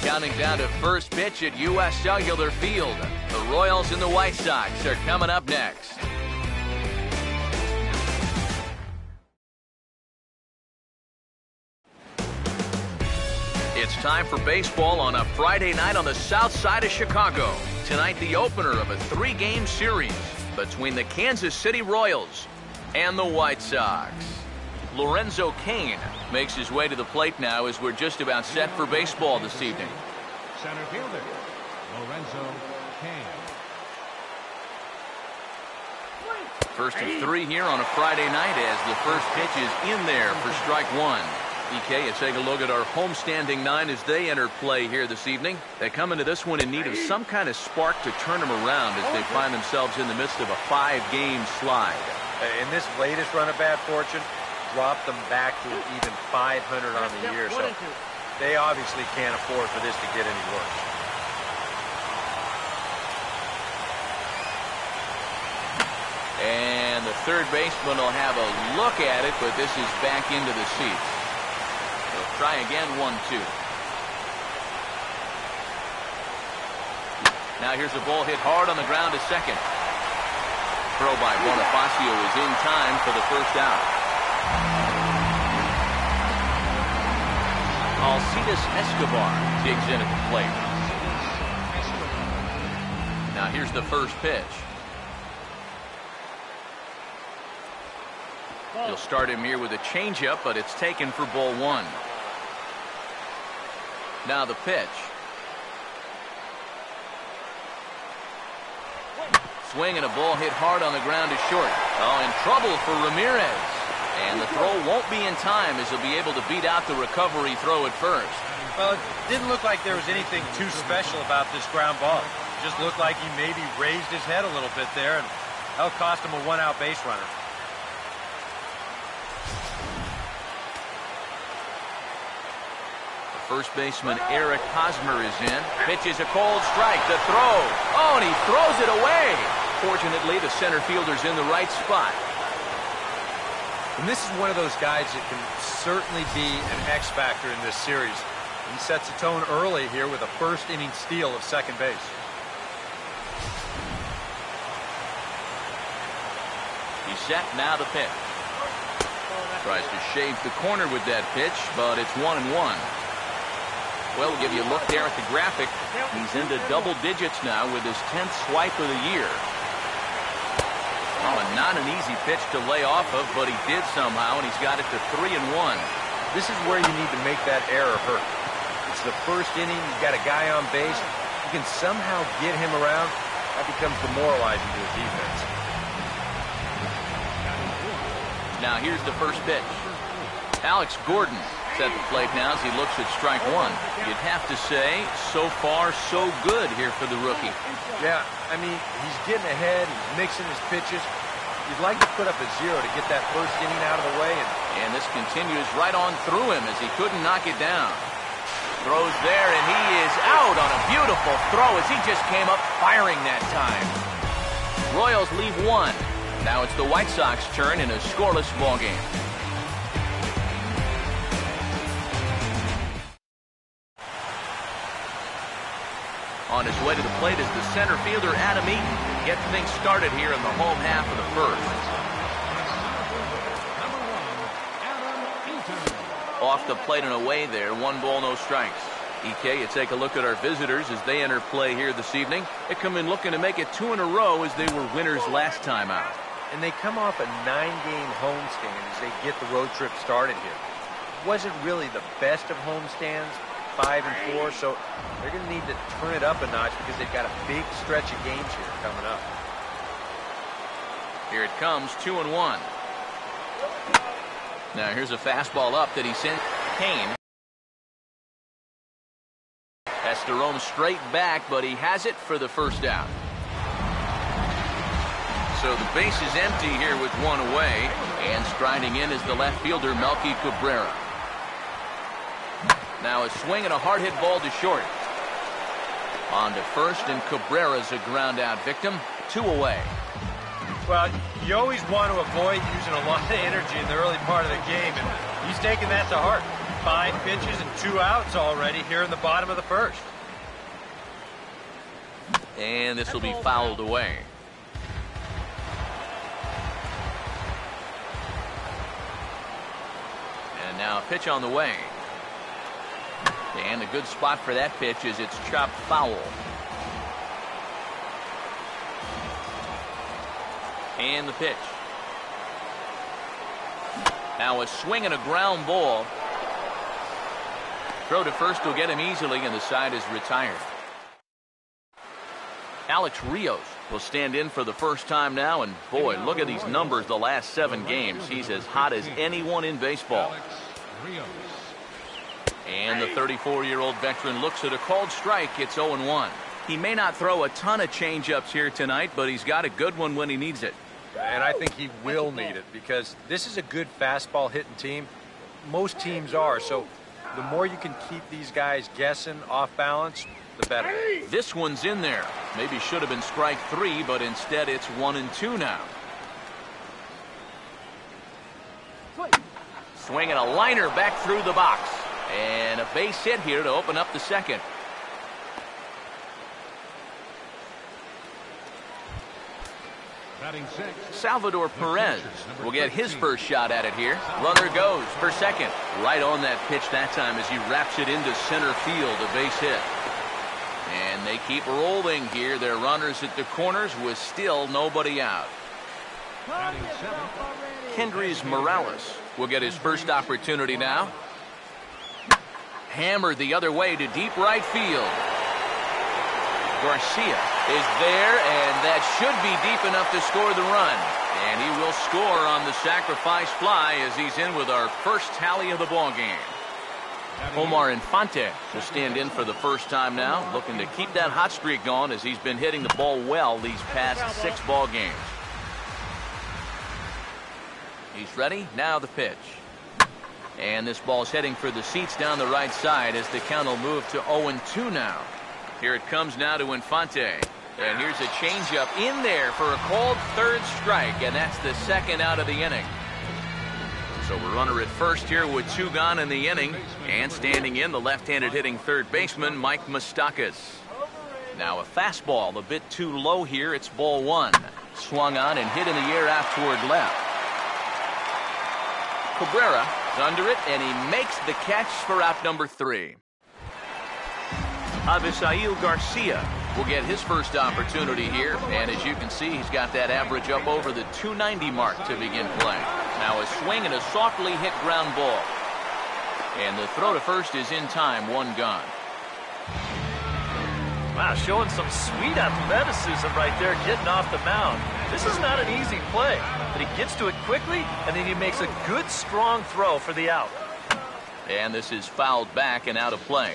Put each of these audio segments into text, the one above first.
Counting down to first pitch at U.S. Cellular Field. The Royals and the White Sox are coming up next. It's time for baseball on a Friday night on the south side of Chicago. Tonight, the opener of a 3-game series between the Kansas City Royals and the White Sox. Lorenzo Cain makes his way to the plate now as we're just about set for baseball this evening. Center fielder, Lorenzo Cain. First of 3 here on a Friday night as the first pitch is in there for strike 1. EK, you take a look at our homestanding 9 as they enter play here this evening. They come into this one in need of some kind of spark to turn them around as they find themselves in the midst of a 5-game slide. In this latest run of bad fortune, dropped them back to even 500 on the year, so they obviously can't afford for this to get any worse. And the third baseman will have a look at it, but this is back into the seats. He'll try again, 1-2. Now here's a ball hit hard on the ground to second. Throw by Bonifacio is in time for the first out. Alcides Escobar digs in at the plate. Now here's the first pitch. He'll start him here with a changeup, but it's taken for ball 1. Now the pitch. Swing and a ball hit hard on the ground to short. Oh, in trouble for Ramirez. And the throw won't be in time as he'll be able to beat out the recovery throw at first. Well, it didn't look like there was anything too special about this ground ball. It just looked like he maybe raised his head a little bit there, and that'll cost him a 1-out base runner. The first baseman, Eric Hosmer, is in. Pitches a cold strike. The throw. Oh, and he throws it away. Fortunately, the center fielder's in the right spot. And this is one of those guys that can certainly be an X factor in this series. He sets the tone early here with a first-inning steal of second base. He's set, now the pitch. Tries to shave the corner with that pitch, but it's 1-1. Well, we'll give you a look there at the graphic. He's into double digits now with his 10th swipe of the year. Oh, and not an easy pitch to lay off of, but he did somehow, and he's got it to 3-1. This is where you need to make that error hurt. It's the first inning. You've got a guy on base. You can somehow get him around. That becomes demoralizing to the defense. Now here's the first pitch. Alex Gordon at the plate now as he looks at strike 1. You'd have to say, so far, so good here for the rookie. Yeah, I mean, he's getting ahead. He's mixing his pitches. You'd like to put up a 0 to get that first inning out of the way. And this continues right on through him as he couldn't knock it down. Throws there, and he is out on a beautiful throw as he just came up firing that time. Royals leave 1. Now it's the White Sox turn in a scoreless ball game. On his way to the plate is the center fielder, Adam Eaton. Get things started here in the home half of the first. Off the plate and away there, 1 ball, no strikes. EK, you take a look at our visitors as they enter play here this evening. They come in looking to make it 2 in a row as they were winners last time out. And they come off a 9-game homestand as they get the road trip started here. Wasn't really the best of homestands, 5 and 4, so they're going to need to turn it up a notch because they've got a big stretch of games here coming up. Here it comes, 2-1. Now here's a fastball up that he sent Cain. Has to roam straight back, but he has it for the first out. So the base is empty here with 1 away, and striding in is the left fielder, Melky Cabrera. Now a swing and a hard hit ball to short. On to first, and Cabrera's a ground out victim. 2 away. Well, you always want to avoid using a lot of energy in the early part of the game, and he's taking that to heart. 5 pitches and 2 outs already here in the bottom of the first. And this will be fouled away. And now a pitch on the way. And a good spot for that pitch is it's chopped foul. And the pitch. Now a swing and a ground ball. Throw to first will get him easily, and the side is retired. Alex Rios will stand in for the first time now, and boy, look at these numbers the last 7 games. He's as hot as anyone in baseball. And the 34-year-old veteran looks at a called strike. It's 0-1. He may not throw a ton of changeups here tonight, but he's got a good one when he needs it. And I think he will need it because this is a good fastball hitting team. Most teams are, so the more you can keep these guys guessing off balance, the better. This one's in there. Maybe should have been strike 3, but instead it's 1-2 now. Swinging a liner back through the box. And a base hit here to open up the second. Salvador Perez will get his first shot at it here. Runner goes for second. Right on that pitch that time as he wraps it into center field, a base hit. And they keep rolling here. Their runners at the corners with still nobody out. Kendrys Morales will get his first opportunity now. Hammered the other way to deep right field. Garcia is there, and that should be deep enough to score the run. And he will score on the sacrifice fly as he's in with our first tally of the ball game. Omar Infante will stand in for the first time now, looking to keep that hot streak going as he's been hitting the ball well these past 6 ball games. He's ready. Now the pitch. And this ball's heading for the seats down the right side as the count will move to 0-2 now. Here it comes now to Infante. And here's a changeup in there for a called third strike, and that's the second out of the inning. So we're runner at first here with 2 gone in the inning. And standing in, the left-handed hitting third baseman, Mike Moustakas. Now a fastball a bit too low here. It's ball 1. Swung on and hit in the air out toward left. Cabrera is under it, and he makes the catch for out number 3. Avisail Garcia will get his first opportunity here, and as you can see, he's got that average up over the 290 mark to begin play. Now a swing and a softly hit ground ball. And the throw to first is in time, 1 gone. Wow, showing some sweet athleticism right there, getting off the mound. This is not an easy play, but he gets to it quickly, and then he makes a good, strong throw for the out. And this is fouled back and out of play.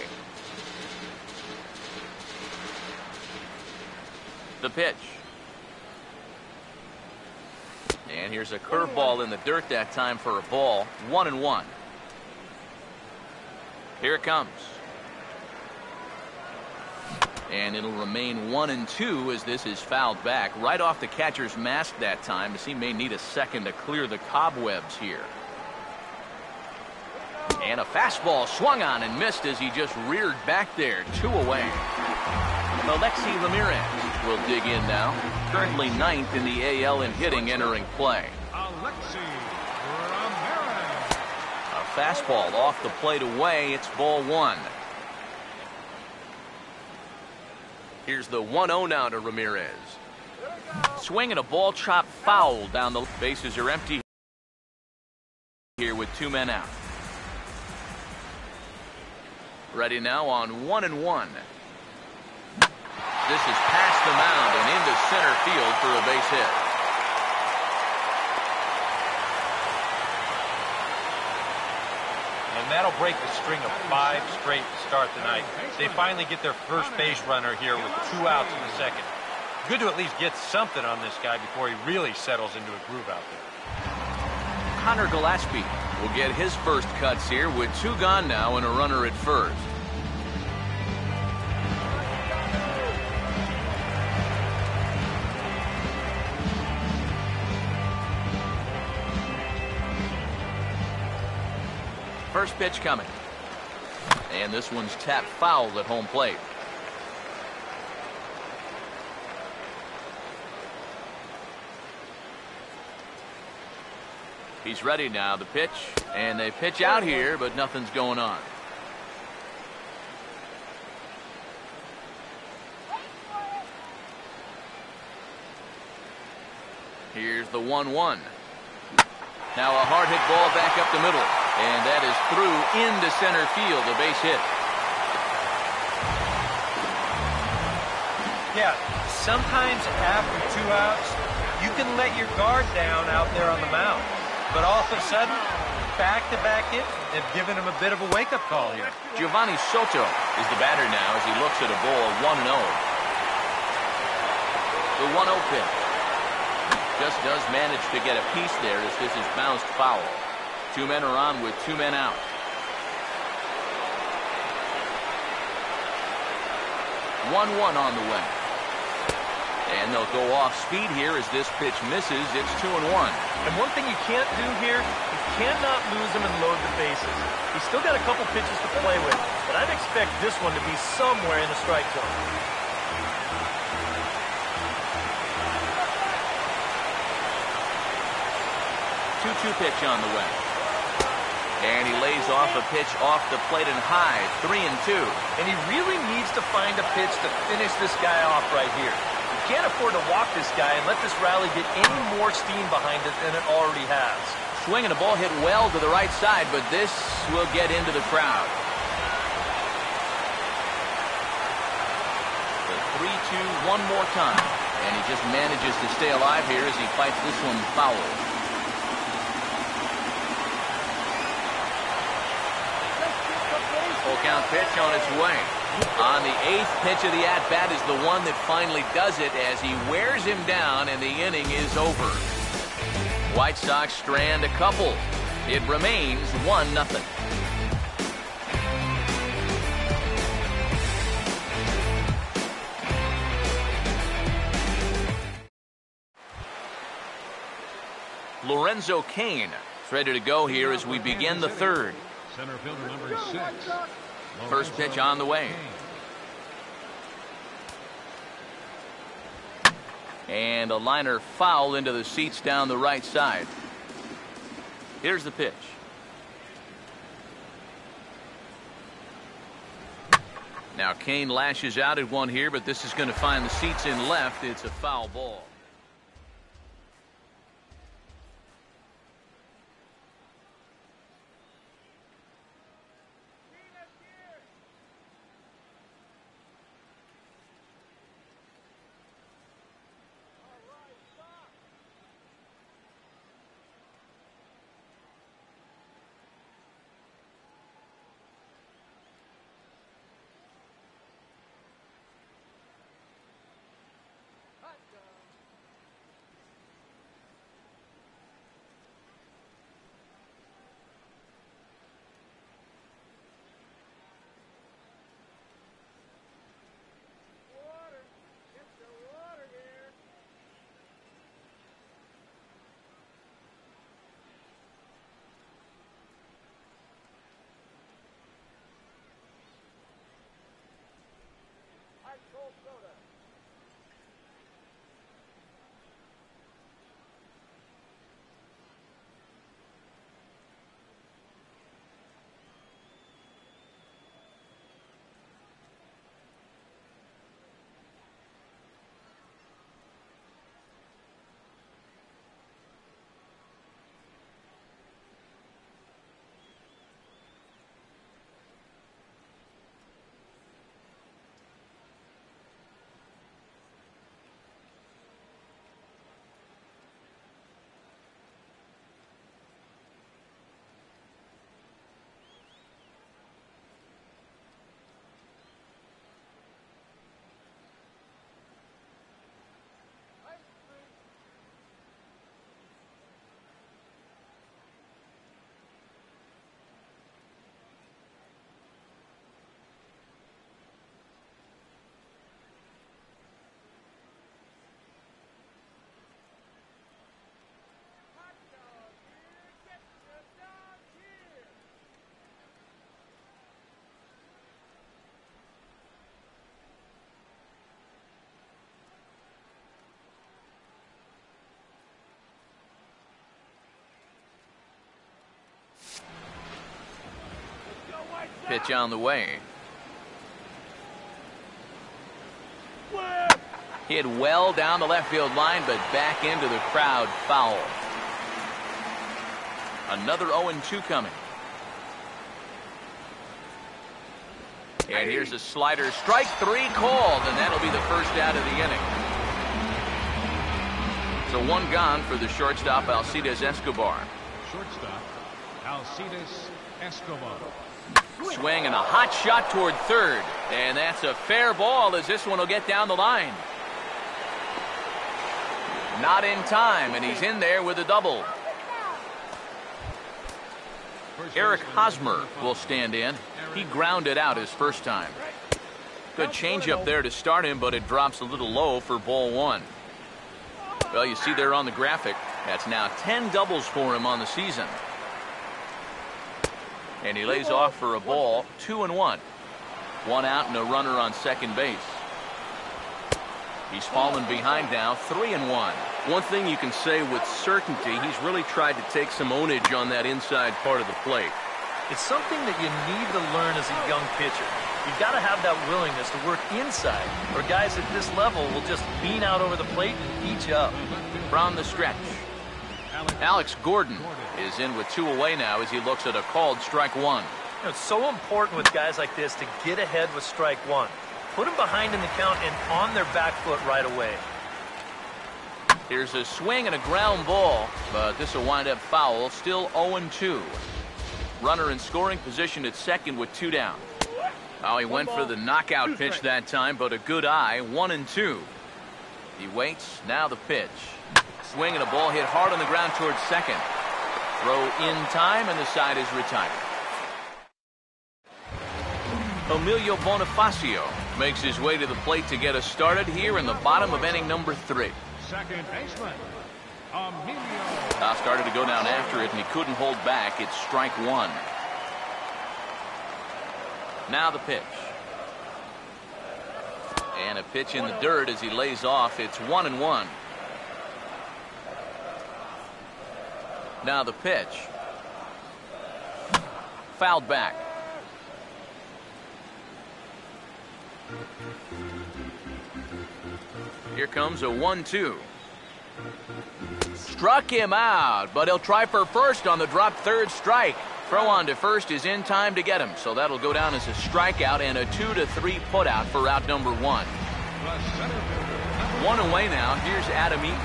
The pitch. And here's a curveball in the dirt that time for a ball. 1-1. Here it comes. And it'll remain 1-2 as this is fouled back right off the catcher's mask that time, as he may need a second to clear the cobwebs here. And a fastball swung on and missed as he just reared back there. 2 away. Alexi Ramirez will dig in now. Currently 9th in the AL in hitting entering play. Alexi Ramirez. A fastball off the plate away. It's ball 1. Here's the 1-0 now to Ramirez. Swing and a ball chopped foul down the bases are empty here with 2 men out. Ready now on 1-1. This is past the mound and into center field for a base hit. And that'll break the string of 5 straight to start the night. They finally get their first base runner here with 2 outs in the second. Good to at least get something on this guy before he really settles into a groove out there. Connor Gillespie will get his first cuts here with 2 gone now and a runner at first. First pitch coming. And this one's tapped foul at home plate. He's ready now to pitch, and they pitch out here, but nothing's going on. Here's the 1-1. Now a hard hit ball back up the middle, and that is through into center field, a base hit. Yeah, sometimes after 2 outs, you can let your guard down out there on the mound. But all of a sudden, back-to-back hits have given him a bit of a wake-up call here. Giovanni Soto is the batter now as he looks at a ball 1-0. The 1-0 pitch. Just does manage to get a piece there as this is bounced foul. 2 men are on with 2 men out. 1-1 on the way. And they'll go off speed here as this pitch misses. It's 2-1. And one thing you can't do here, you cannot lose them and load the bases. He's still got a couple pitches to play with, but I'd expect this one to be somewhere in the strike zone. 2-2 pitch on the way. And he lays off a pitch off the plate and high, 3-2. And he really needs to find a pitch to finish this guy off right here. You can't afford to walk this guy and let this rally get any more steam behind it than it already has. Swinging a ball hit well to the right side, but this will get into the crowd. The 3-2 one more time. And he just manages to stay alive here as he fights this one foul. Full count pitch on its way. On the 8th pitch of the at-bat is the one that finally does it as he wears him down and the inning is over. White Sox strand a couple. It remains 1-0. Lorenzo Cain is ready to go here as we begin the 3rd. Center fielder number 6. First pitch on the way. And a liner foul into the seats down the right side. Here's the pitch. Now Cain lashes out at one here, but this is going to find the seats in left. It's a foul ball. Pitch on the way. Hit well down the left field line, but back into the crowd, foul. Another 0-2 coming. And here's a slider. Strike 3 called, and that'll be the first out of the inning. So one gone for the shortstop, Alcides Escobar. Shortstop, Alcides Escobar. Swing and a hot shot toward third. And that's a fair ball as this one will get down the line. Not in time, and he's in there with a double. Eric Hosmer will stand in. He grounded out his first time. Good changeup there to start him, but it drops a little low for ball 1. Well, you see there on the graphic, that's now 10 doubles for him on the season. And he lays off for a ball, 2-1. 1 out and a runner on second base. He's fallen behind now, 3-1. One thing you can say with certainty, he's really tried to take some ownage on that inside part of the plate. It's something that you need to learn as a young pitcher. You've got to have that willingness to work inside, or guys at this level will just lean out over the plate and eat you up. From the stretch, Alex Gordon is in with 2 away now as he looks at a called strike 1. You know, it's so important with guys like this to get ahead with strike 1. Put them behind in the count and on their back foot right away. Here's a swing and a ground ball, but this will wind up foul. Still 0-2. Runner in scoring position at second with 2 down. Oh, he went for the knockout pitch that time, but a good eye. 1-2. He waits. Now the pitch. Swing and a ball hit hard on the ground towards second. Throw in time, and the side is retired. Emilio Bonifacio makes his way to the plate to get us started here in the bottom of inning number 3. Second baseman, Emilio. Started to go down after it, and he couldn't hold back. It's strike 1. Now the pitch. And a pitch in the dirt as he lays off. It's 1-1. Now the pitch. Fouled back. Here comes a 1-2. Struck him out, but he'll try for first on the drop third strike. Throw on to first is in time to get him, so that'll go down as a strikeout and a 2-3 putout for out number 1. 1 away now. Here's Adam Eaton.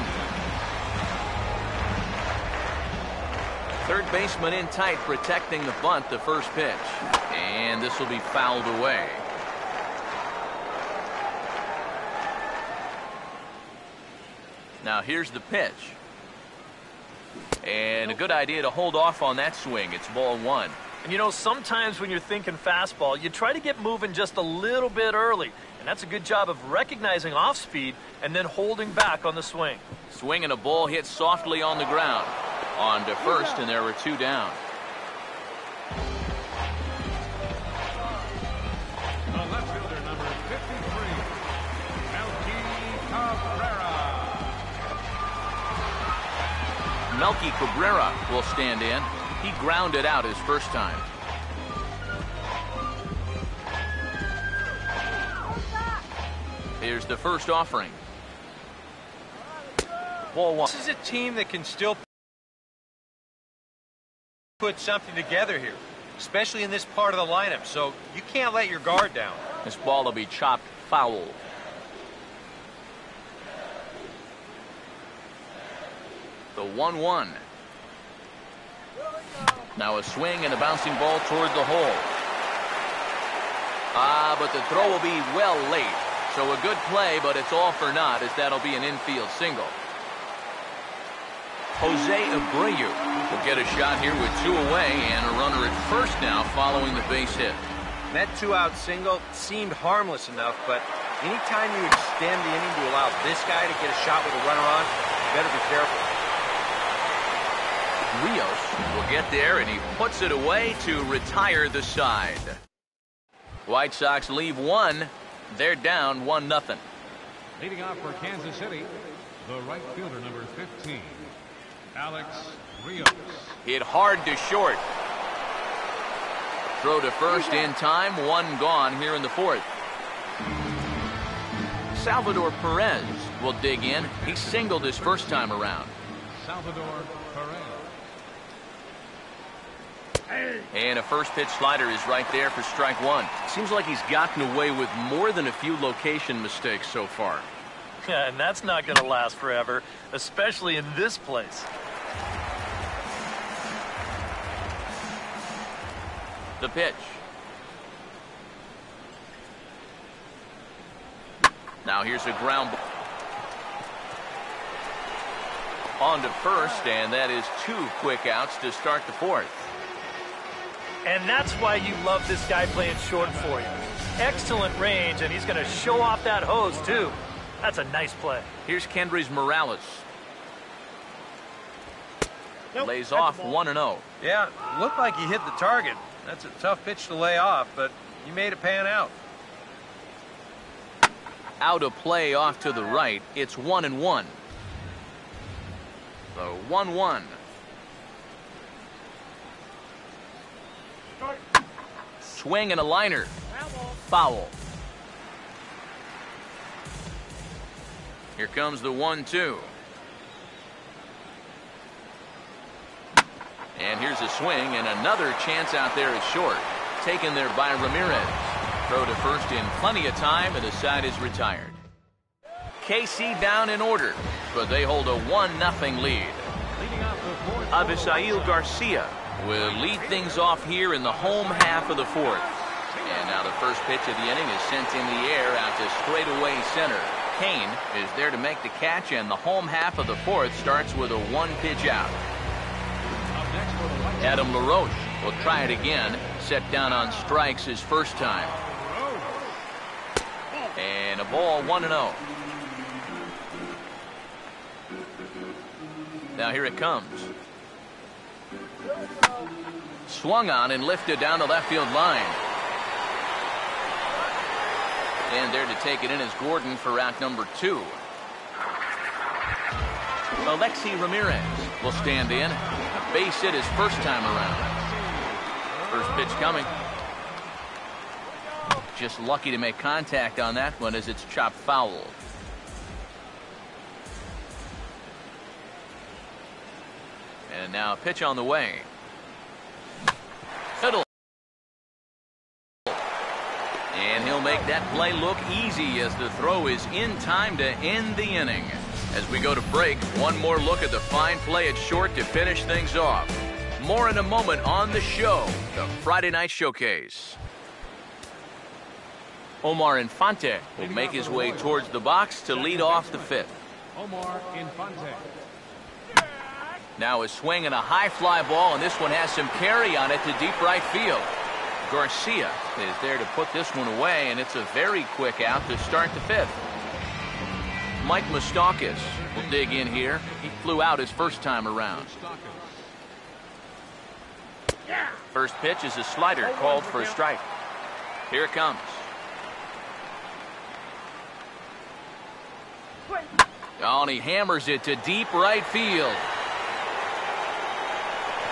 Third baseman in tight, protecting the bunt, the first pitch. And this will be fouled away. Now here's the pitch. And a good idea to hold off on that swing. It's ball 1. And you know, sometimes when you're thinking fastball, you try to get moving just a little bit early. And that's a good job of recognizing off speed and then holding back on the swing. Swing and a ball hit softly on the ground. On to first, and there were 2 down. The left fielder, number 53, Melky Cabrera. Melky Cabrera will stand in. He grounded out his first time. Here's the first offering. Ball 1. This is a team that can still put something together here, especially in this part of the lineup, so you can't let your guard down. This ball will be chopped foul. The 1-1. Now a swing and a bouncing ball toward the hole. But the throw will be well late. So a good play, but it's all for naught as that'll be an infield single. Jose Abreu will get a shot here with 2 away and a runner at first now following the base hit. That 2-out single seemed harmless enough, but anytime you extend the inning to allow this guy to get a shot with a runner on, you better be careful. Rios will get there, and he puts it away to retire the side. White Sox leave 1. They're down 1-0. Leading off for Kansas City, the right fielder, number 15, Alex Rios. Hit hard to short. Throw to first in time, one gone here in the fourth. Salvador Perez will dig in. He singled his first time around. Salvador Perez. And a first pitch slider is right there for strike one. Seems like he's gotten away with more than a few location mistakes so far. Yeah, and that's not going to last forever, especially in this place. The pitch. Now here's a ground ball. On to first, and that is 2 quick outs to start the fourth. And that's why you love this guy playing short for you. Excellent range, and he's going to show off that hose, too. That's a nice play. Here's Kendrys Morales. Lays off 1-0. Yeah, looked like he hit the target. That's a tough pitch to lay off, but he made it pan out. Out of play off to the right. It's 1-1. So 1-1. Swing and a liner. Foul. Here comes the 1-2. And here's a swing, and another chance out there is short. Taken there by Ramirez. Throw to first in plenty of time, and the side is retired. KC down in order, but they hold a 1-0 lead. Avisail Garcia will lead things off here in the home half of the fourth. And now the first pitch of the inning is sent in the air out to straightaway center. Kane is there to make the catch, and the home half of the fourth starts with a 1-pitch out. Adam LaRoche will try it again, set down on strikes his first time. And a ball, 1-0. Now here it comes. Swung on and lifted down the left field line. And there to take it in is Gordon for out number 2. Alexi Ramirez will stand in. A base hit his first time around. First pitch coming. Just lucky to make contact on that one as it's chopped foul. And now a pitch on the way. Fiddle. And he'll make that play look easy as the throw is in time to end the inning. As we go to break, one more look at the fine play at short to finish things off. More in a moment on the show, the Friday Night Showcase. Omar Infante will make his way towards the box to lead off the fifth. Omar Infante. Now a swing and a high fly ball, and this one has some carry on it to deep right field. Garcia is there to put this one away, and it's a very quick out to start the fifth. Mike Moustakas will dig in here. He flew out his first time around. First pitch is a slider called for a strike. Here it comes. Oh, and he hammers it to deep right field.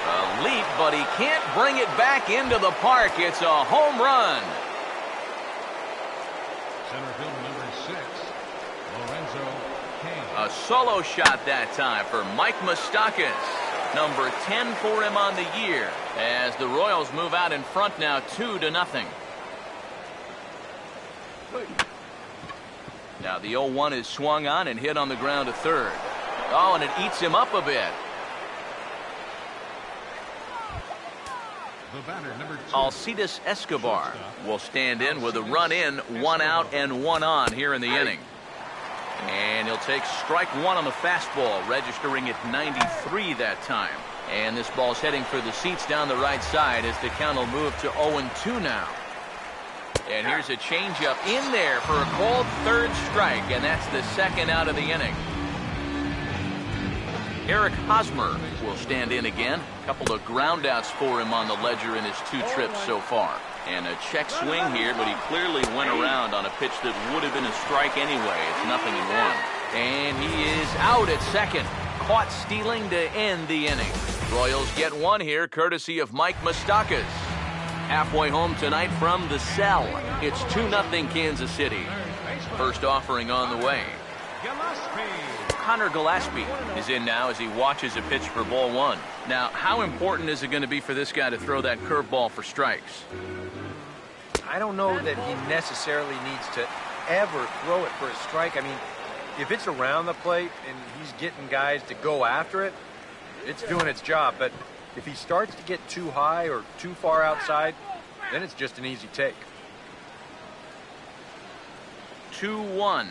A leap, but he can't bring it back into the park. It's a home run. Center field number 6, Lorenzo Kane. A solo shot that time for Mike Moustakas. Number 10 for him on the year. As the Royals move out in front now 2-0. Now the 0-1 is swung on and hit on the ground to third. Oh, and it eats him up a bit. The batter, number 2. Alcides Escobar will stand in with a run in, 1 out and 1 on here in the inning. And he'll take strike 1 on the fastball, registering at 93 that time. And this ball's heading for the seats down the right side as the count will move to 0-2 now. And here's a changeup in there for a called third strike, and that's the second out of the inning. Eric Hosmer will stand in again. A couple of groundouts for him on the ledger in his 2 trips so far. And a check swing here, but he clearly went around on a pitch that would have been a strike anyway. It's 0-1. And he is out at second. Caught stealing to end the inning. Royals get one here, courtesy of Mike Moustakas. Halfway home tonight from the cell. It's 2-0 Kansas City. First offering on the way. Connor Gillespie is in now as he watches a pitch for ball one. Now, how important is it going to be for this guy to throw that curveball for strikes? I don't know that he necessarily needs to ever throw it for a strike. I mean, if it's around the plate and he's getting guys to go after it, it's doing its job. But if he starts to get too high or too far outside, then it's just an easy take. 2-1.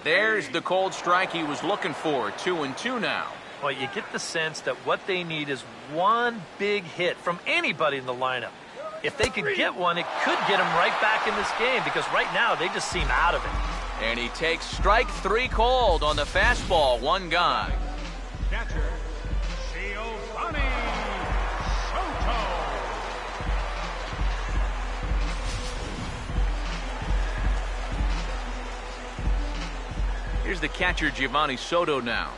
There's the cold strike he was looking for. 2-2 now. Well, you get the sense that what they need is one big hit from anybody in the lineup. If they could get one, it could get them right back in this game because right now they just seem out of it. And he takes strike 3 cold on the fastball. 1 gone. Catcher, Giovanni Soto. Here's the catcher, Giovanni Soto, now.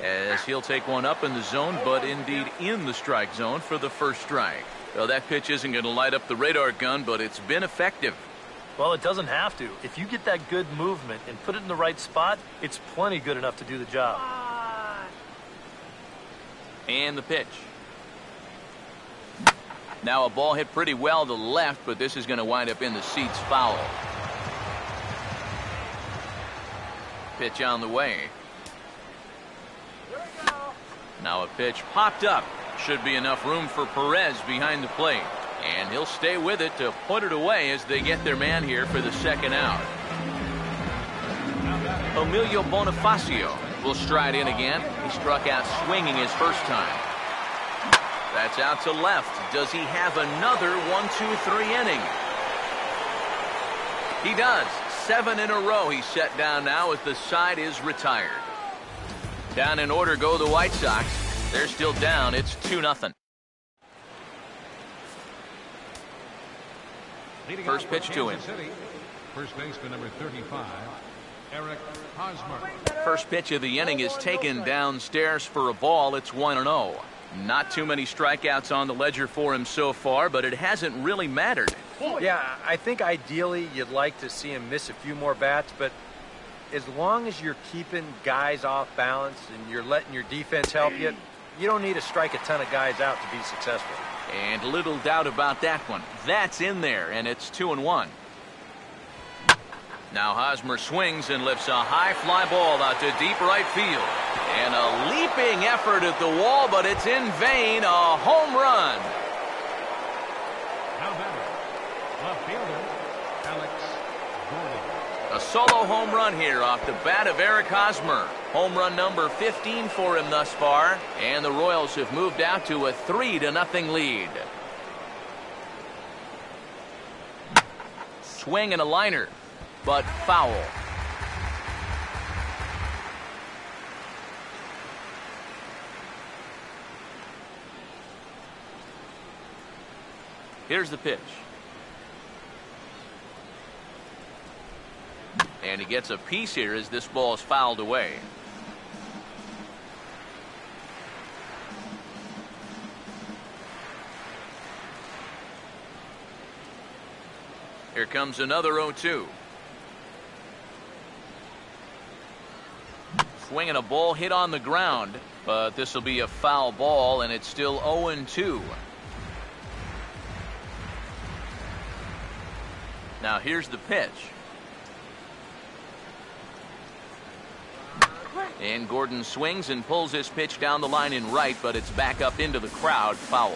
As he'll take one up in the zone, but indeed in the strike zone for the first strike. Well, that pitch isn't going to light up the radar gun, but it's been effective. Well, it doesn't have to. If you get that good movement and put it in the right spot, it's plenty good enough to do the job. And the pitch. Now a ball hit pretty well to the left, but this is going to wind up in the seats foul. Pitch on the way. Now a pitch popped up. Should be enough room for Perez behind the plate. And he'll stay with it to put it away as they get their man here for the second out. Emilio Bonifacio will stride in again. He struck out swinging his first time. That's out to left. Does he have another 1-2-3 inning? He does. 7 in a row he's set down now as the side is retired. Down in order go the White Sox. They're still down. It's 2-0. First pitch to him. First baseman number 35, Eric Hosmer. First pitch of the inning is taken downstairs for a ball. It's 1-0. Not too many strikeouts on the ledger for him so far, but it hasn't really mattered. Yeah, I think ideally you'd like to see him miss a few more bats, but as long as you're keeping guys off balance and you're letting your defense help you, you don't need to strike a ton of guys out to be successful. And little doubt about that one. That's in there, and it's 2-1. Now Hosmer swings and lifts a high fly ball out to deep right field. And a leaping effort at the wall, but it's in vain. A home run. Now batter, left fielder, Alex Gordon. A solo home run here off the bat of Eric Hosmer. Home run number 15 for him thus far. And the Royals have moved out to a 3-0 lead. Swing and a liner, but foul. Here's the pitch. And he gets a piece here as this ball is fouled away. Here comes another 0-2. Swinging a ball hit on the ground, but this will be a foul ball, and it's still 0-2. Now here's the pitch. And Gordon swings and pulls his pitch down the line in right, but it's back up into the crowd. Foul.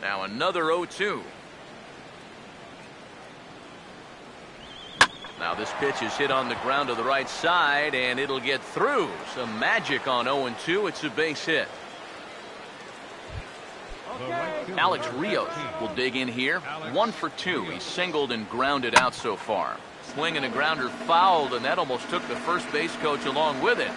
Now another 0-2. Now this pitch is hit on the ground to the right side, and it'll get through. Some magic on 0-2. It's a base hit. Alex Rios will dig in here. 1 for 2. He's singled and grounded out so far. Swing and a grounder fouled, and that almost took the first base coach along with it.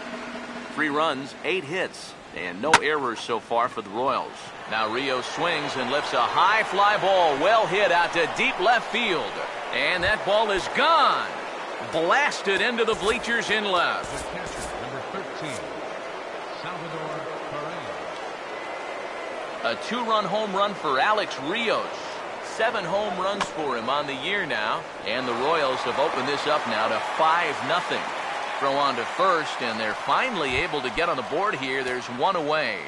3 runs, 8 hits, And no errors so far for the Royals. Now Rios swings and lifts a high fly ball, well hit out to deep left field. And that ball is gone. Blasted into the bleachers in left. The catcher, number 13, Salvador Perez. A two-run home run for Alex Rios. 7 home runs for him on the year now. And the Royals have opened this up now to 5-0. Throw on to first, and they're finally able to get on the board here. There's one away.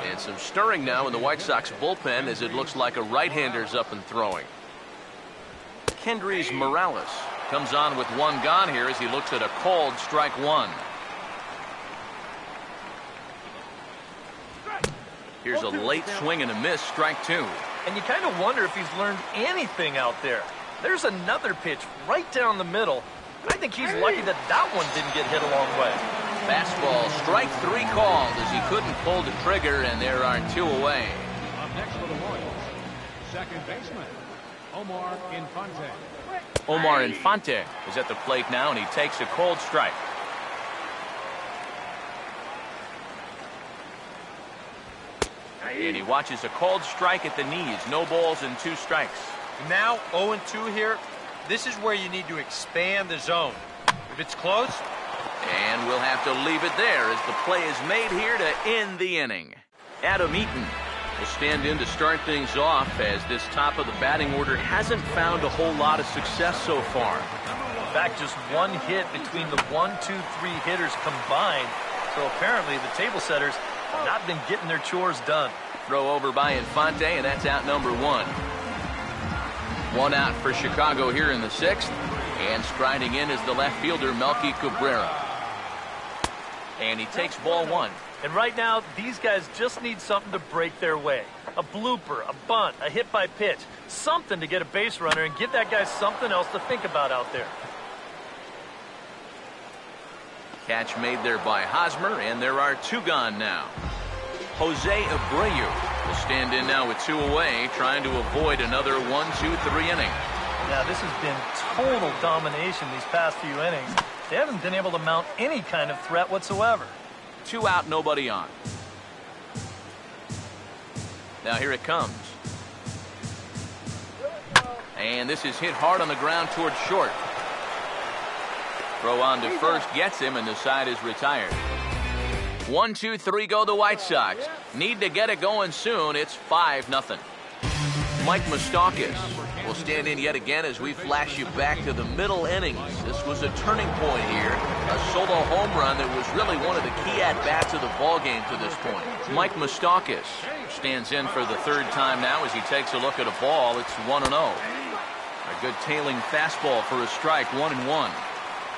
And some stirring now in the White Sox bullpen as it looks like a right-hander's up and throwing. Kendrys Morales comes on with one gone here as he looks at a called strike one. Here's a late swing and a miss, strike two. And you kind of wonder if he's learned anything out there. There's another pitch right down the middle. I think he's lucky that that one didn't get hit a long way. Fastball, strike three called as he couldn't pull the trigger, and there are 2 away. Up next for the Royals, second baseman, Omar Infante. Omar Infante is at the plate now, and he takes a cold strike. And he watches a called strike at the knees. No balls and 2 strikes. Now 0-2 here. This is where you need to expand the zone. If it's close. And we'll have to leave it there as the play is made here to end the inning. Adam Eaton will stand in to start things off as this top of the batting order hasn't found a whole lot of success so far. In fact, just 1 hit between the 1, 2, 3 hitters combined. So apparently the table setters have not been getting their chores done. Throw over by Infante, and that's out number 1. 1 out for Chicago here in the 6th. And striding in is the left fielder, Melky Cabrera. And he takes ball 1. And right now, these guys just need something to break their way. A blooper, a bunt, a hit by pitch. Something to get a base runner and give that guy something else to think about out there. Catch made there by Hosmer, and there are 2 gone now. Jose Abreu will stand in now with 2 away, trying to avoid another 1, 2, 3 inning. Now, this has been total domination these past few innings. They haven't been able to mount any kind of threat whatsoever. 2 out, nobody on. Now here it comes. And this is hit hard on the ground towards short. Throw on to first, gets him, and the side is retired. 1, 2, 3 go the White Sox. Need to get it going soon. It's 5-0. Mike Moustakas will stand in yet again as we flash you back to the middle innings. This was a turning point here. A solo home run that was really one of the key at-bats of the ballgame to this point. Mike Moustakas stands in for the 3rd time now as he takes a look at a ball. It's 1-0. A good tailing fastball for a strike, 1-1.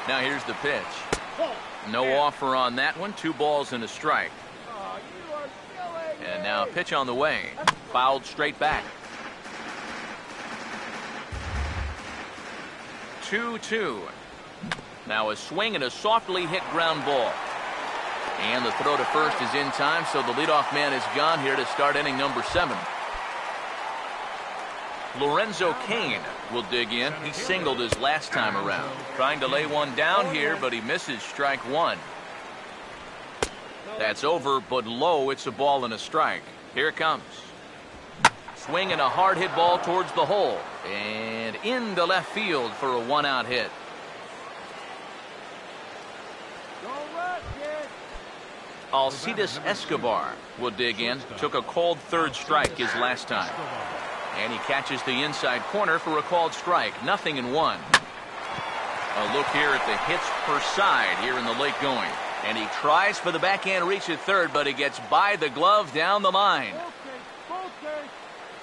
Now here's the pitch. No offer on that one. 2 balls and a strike. And now a pitch on the way. Fouled straight back. 2-2. Now a swing and a softly hit ground ball. And the throw to first is in time, so the leadoff man is gone here to start inning number 7. Lorenzo Cain will dig in. He singled his last time around. Trying to lay one down here, but he misses strike 1. That's over, but low. It's a ball and a strike. Here it comes. Swing and a hard hit ball towards the hole. And into left field for a 1-out hit. Alcides Escobar will dig in. Took a cold 3rd strike his last time. And he catches the inside corner for a called strike. 0-1. A look here at the hits per side here in the late going. And he tries for the backhand reach at 3rd, but he gets by the glove down the line.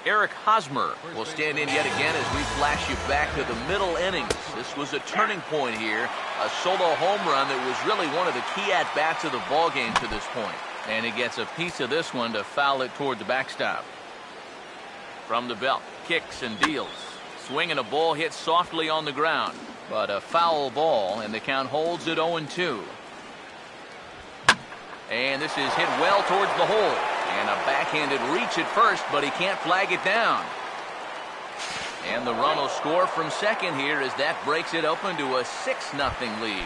Eric Hosmer will stand in yet again as we flash you back to the middle innings. This was a turning point here. A solo home run that was really one of the key at-bats of the ballgame to this point. And he gets a piece of this one to foul it toward the backstop. From the belt, kicks and deals. Swinging a ball hit softly on the ground. But a foul ball, and the count holds at 0-2. And this is hit well towards the hole. And a backhanded reach at first, but he can't flag it down. And the run will score from second here as that breaks it open to a 6-0 lead.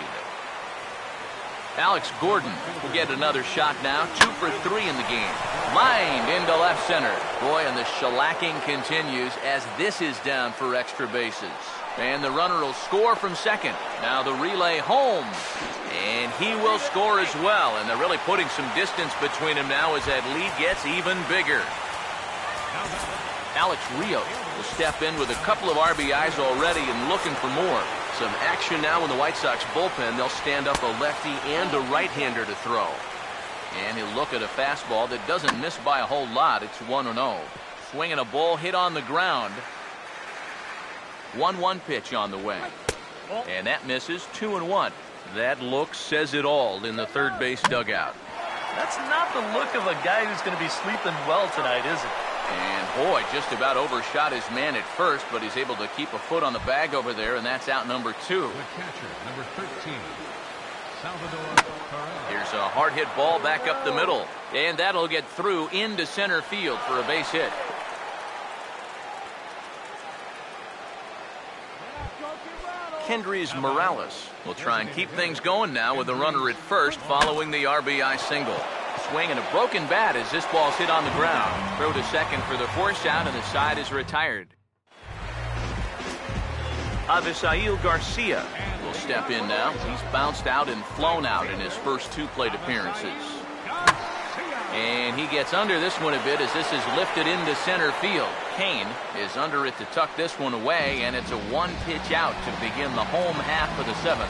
Alex Gordon will get another shot now. 2 for 3 in the game. Lined into left center. Boy, and the shellacking continues as this is down for extra bases. And the runner will score from second. Now the relay home. And he will score as well. And they're really putting some distance between them now as that lead gets even bigger. Alex Rios will step in with a couple of RBIs already and looking for more. Some action now in the White Sox bullpen. They'll stand up a lefty and a right-hander to throw. And he'll look at a fastball that doesn't miss by a whole lot. It's 1-0. Swinging a ball hit on the ground. 1-1 pitch on the way. And that misses. 2-1. That look says it all in the third base dugout. That's not the look of a guy who's going to be sleeping well tonight, is it? And boy, just about overshot his man at first, but he's able to keep a foot on the bag over there, and that's out number 2. The catcher, number 13, Salvador Perez. Here's a hard hit ball back up the middle, and that'll get through into center field for a base hit. Kendrys Morales will try and keep things going now with a runner at first following the RBI single. Swing and a broken bat as this ball's hit on the ground. Throw to second for the force out, and the side is retired. Avisail Garcia will step in now. He's bounced out and flown out in his first 2 plate appearances. And he gets under this one a bit as this is lifted into center field. Kane is under it to tuck this one away, and it's a 1-pitch out to begin the home half of the 7th.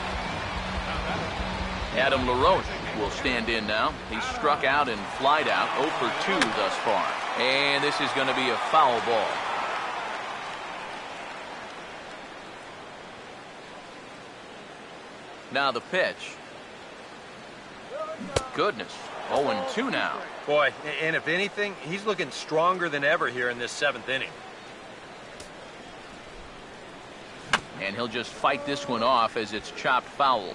Adam LaRoche will stand in now. He's struck out and flied out 0 for 2 thus far. And this is going to be a foul ball. Now the pitch. Goodness. 0-2 now. Boy, and if anything, he's looking stronger than ever here in this 7th inning. And he'll just fight this one off as it's chopped foul.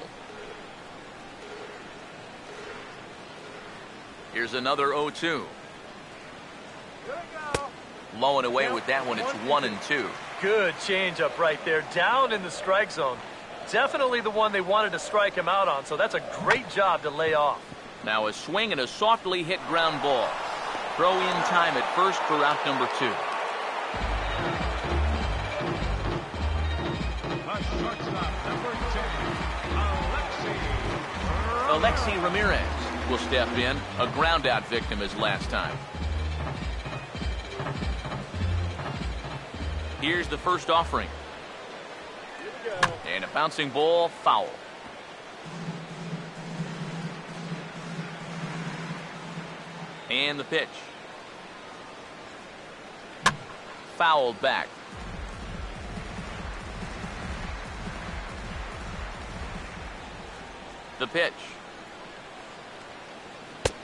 Here's another 0-2. Low and away with that one. It's 1-2. Good changeup right there, down in the strike zone. Definitely the one they wanted to strike him out on, so that's a great job to lay off. Now a swing and a softly hit ground ball. Throw in time at first for out number 2. Shortstop, number 10, Alexi Ramirez will step in. A ground out victim as last time. Here's the first offering. And a bouncing ball, foul. And the pitch. Fouled back. The pitch.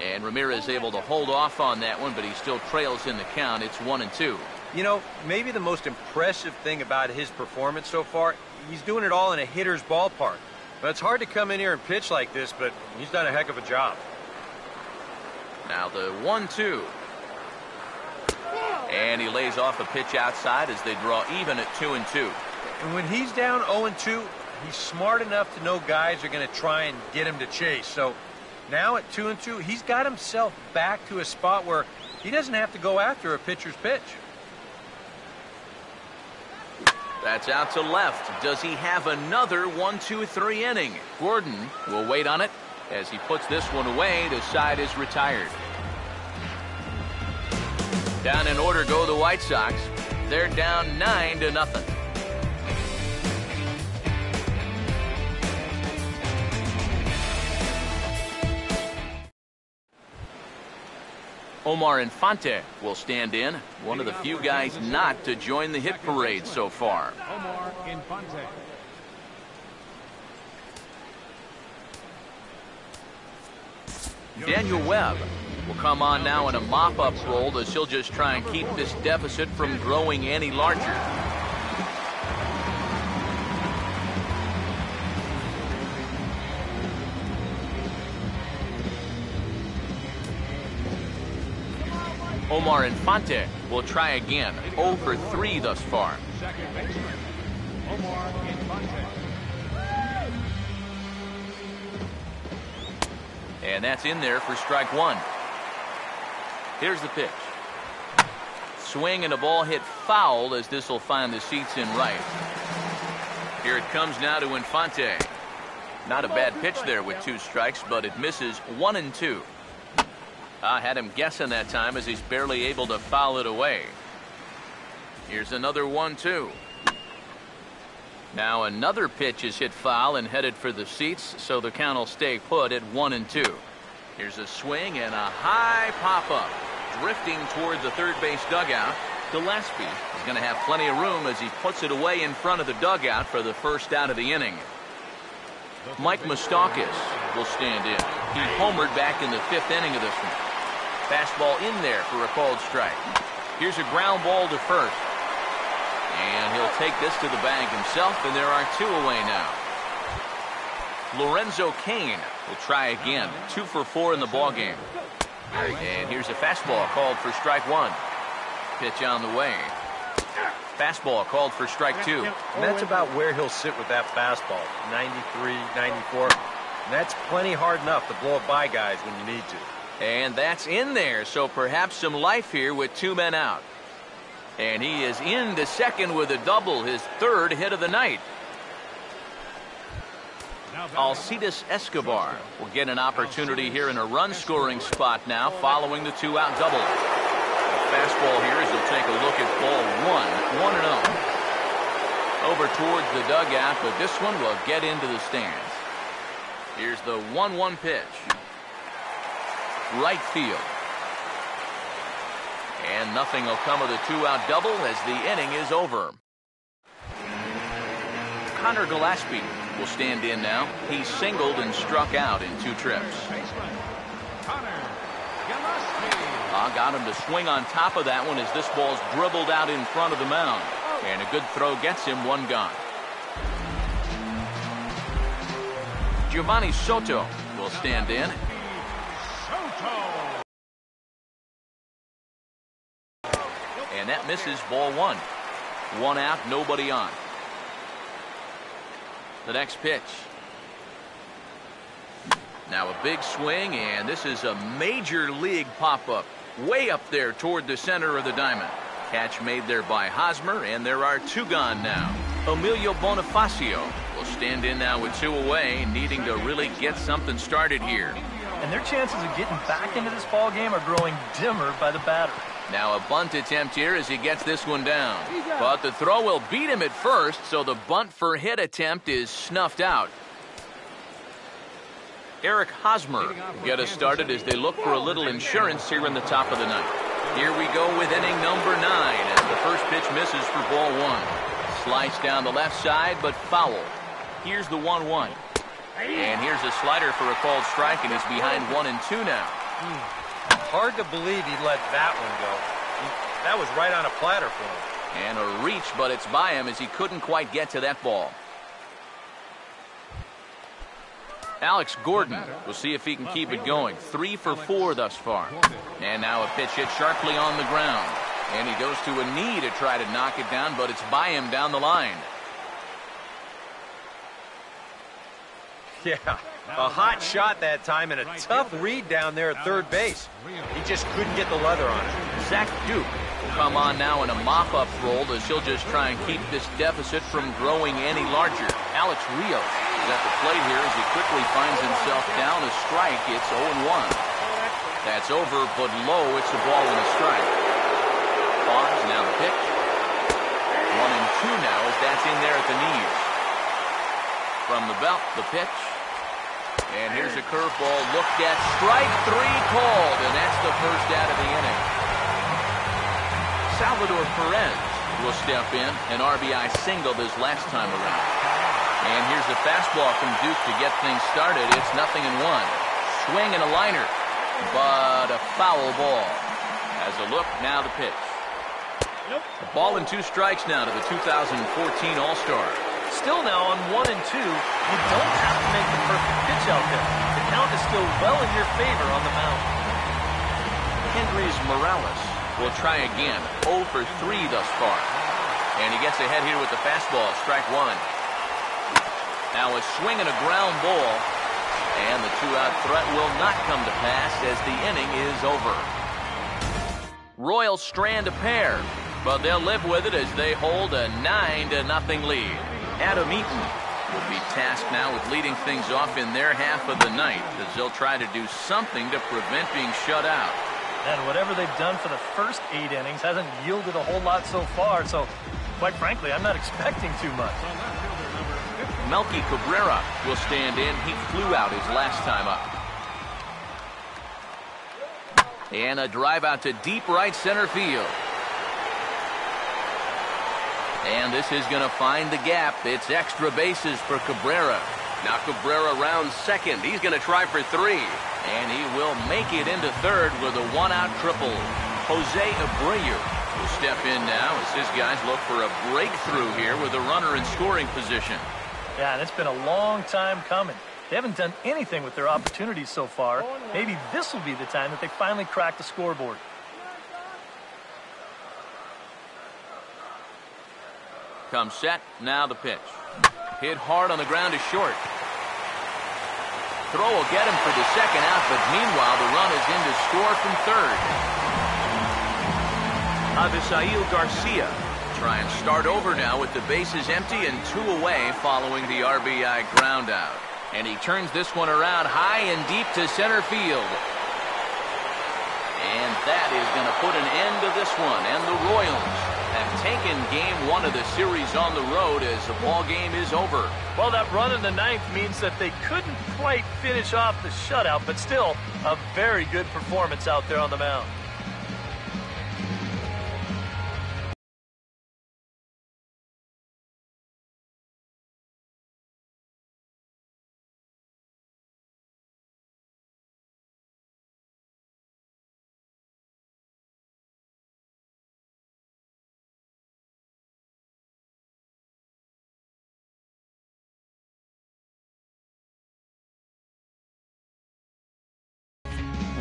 And Ramirez able to hold off on that one, but he still trails in the count. It's 1-2. You know, maybe the most impressive thing about his performance so far, he's doing it all in a hitter's ballpark. But it's hard to come in here and pitch like this, but he's done a heck of a job. Now the 1-2. And he lays off a pitch outside as they draw even at 2-2. And when he's down 0-2, he's smart enough to know guys are going to try and get him to chase. So now at 2-2, he's got himself back to a spot where he doesn't have to go after a pitcher's pitch. That's out to left. Does he have another 1-2-3 inning? Gordon will wait on it as he puts this one away. The side is retired. Down in order go the White Sox. They're down 9-0. Omar Infante will stand in, one of the few guys not to join the hit parade so far. Omar Infante. Daniel Webb will come on now in a mop-up role as he'll just try and keep this deficit from growing any larger. Omar Infante will try again. 0 for 3 thus far. Second baseman, Omar Infante. And that's in there for strike one. Here's the pitch. Swing and a ball hit foul as this will find the seats in right. Here it comes now to Infante. Not a bad pitch there with 2 strikes, but it misses 1-2. I had him guessing that time as he's barely able to foul it away. Here's another 1-2. Now another pitch is hit foul and headed for the seats, so the count will stay put at 1-2. Here's a swing and a high pop-up. Drifting toward the third base dugout. Gillespie is going to have plenty of room as he puts it away in front of the dugout for the first out of the inning. Mike Moustakas will stand in. He homered back in the 5th inning of this one. Fastball in there for a called strike. Here's a ground ball to first. And he'll take this to the bag himself, and there are 2 away now. Lorenzo Cain will try again. 2 for 4 in the ballgame. And here's a fastball called for strike 1. Pitch on the way. Fastball called for strike 2. And that's about where he'll sit with that fastball. 93, 94. And that's plenty hard enough to blow it by guys when you need to. And that's in there, so perhaps some life here with 2 men out. And he is into second with a double, his 3rd hit of the night. Alcides Escobar will get an opportunity here in a run-scoring spot now following the 2-out double. The fastball here as he'll take a look at ball 1, 1-0. Over towards the dugout, but this one will get into the stands. Here's the 1-1 pitch. Right field. And nothing will come of the 2-out double as the inning is over. Connor Gillespie will stand in now. He singled and struck out in 2 trips. Got him to swing on top of that one as this ball's dribbled out in front of the mound. And a good throw gets him 1 gone. Giovanni Soto will stand in. And that misses ball 1. 1 out, nobody on. The next pitch. Now a big swing, and this is a major league pop-up. Way up there toward the center of the diamond. Catch made there by Hosmer, and there are 2 gone now. Emilio Bonifacio will stand in now with 2 away, needing to really get something started here. And their chances of getting back into this ball game are growing dimmer by the batter. Now a bunt attempt here as he gets this one down. But the throw will beat him at first, so the bunt for hit attempt is snuffed out. Eric Hosmer will get us started as they look for a little insurance here in the top of the ninth. Here we go with inning number 9 as the first pitch misses for ball 1. Slides down the left side, but foul. Here's the 1-1. And here's a slider for a called strike, and he's behind 1-2 now. Hard to believe he let that one go. That was right on a platter for him. And a reach, but it's by him as he couldn't quite get to that ball. Alex Gordon will see if he can keep it going. 3 for 4 thus far. And now a pitch hit sharply on the ground. And he goes to a knee to try to knock it down, but it's by him down the line. Yeah, a hot shot that time and a tough read down there at third base. He just couldn't get the leather on it. Zach Duke will come on now in a mop-up role as he'll just try and keep this deficit from growing any larger. Alex Rios is at the plate here as he quickly finds himself down a strike. It's 0-1. That's over, but low. It's a ball and a strike. Pause, now the pitch. 1-2 now as that's in there at the knees. From the belt, the pitch. And here's a curveball looked at. Strike 3 called, and that's the first out of the inning. Salvador Perez will step in, an RBI single this last time around. And here's a fastball from Duke to get things started. It's 0-1. Swing and a liner, but a foul ball. As a look, now the pitch. A ball and 2 strikes now to the 2014 All-Star. Still now on 1-2, you don't have to make the perfect pitch out there. The count is still well in your favor on the mound. Kendrys Morales will try again. 0 for 3 thus far. And he gets ahead here with the fastball, strike 1. Now a swing and a ground ball. And the two-out threat will not come to pass as the inning is over. Royals strand a pair, but they'll live with it as they hold a 9-0 lead. Adam Eaton will be tasked now with leading things off in their half of the ninth as they'll try to do something to prevent being shut out. And whatever they've done for the first 8 innings hasn't yielded a whole lot so far, so quite frankly, I'm not expecting too much. Melky Cabrera will stand in. He flew out his last time up. And a drive out to deep right center field. And this is going to find the gap. It's extra bases for Cabrera. Now Cabrera rounds second. He's going to try for 3. And he will make it into third with a one-out triple. Jose Abreu will step in now as his guys look for a breakthrough here with a runner in scoring position. Yeah, and it's been a long time coming. They haven't done anything with their opportunities so far. Maybe this will be the time that they finally crack the scoreboard. Comes set, now the pitch. Hit hard on the ground to short. Throw will get him for the second out, but meanwhile the run is in to score from third. Avisail Garcia try and start over now with the bases empty and 2 away following the RBI ground out. And he turns this one around high and deep to center field. And that is going to put an end to this one. And the Royals have taken game 1 of the series on the road as the ball game is over. Well, that run in the ninth means that they couldn't quite finish off the shutout, but still a very good performance out there on the mound.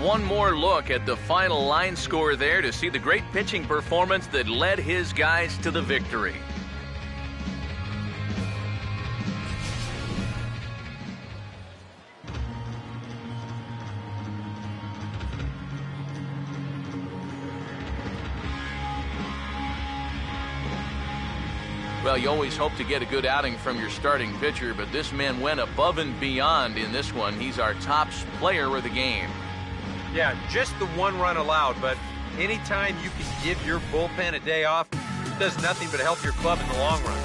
One more look at the final line score there to see the great pitching performance that led his guys to the victory. Well, you always hope to get a good outing from your starting pitcher, but this man went above and beyond in this one. He's our top player of the game. Yeah, just the 1 run allowed, but anytime you can give your bullpen a day off, it does nothing but help your club in the long run.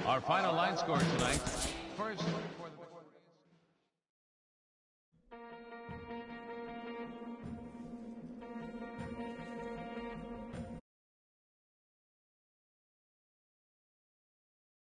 Our final line score tonight. First for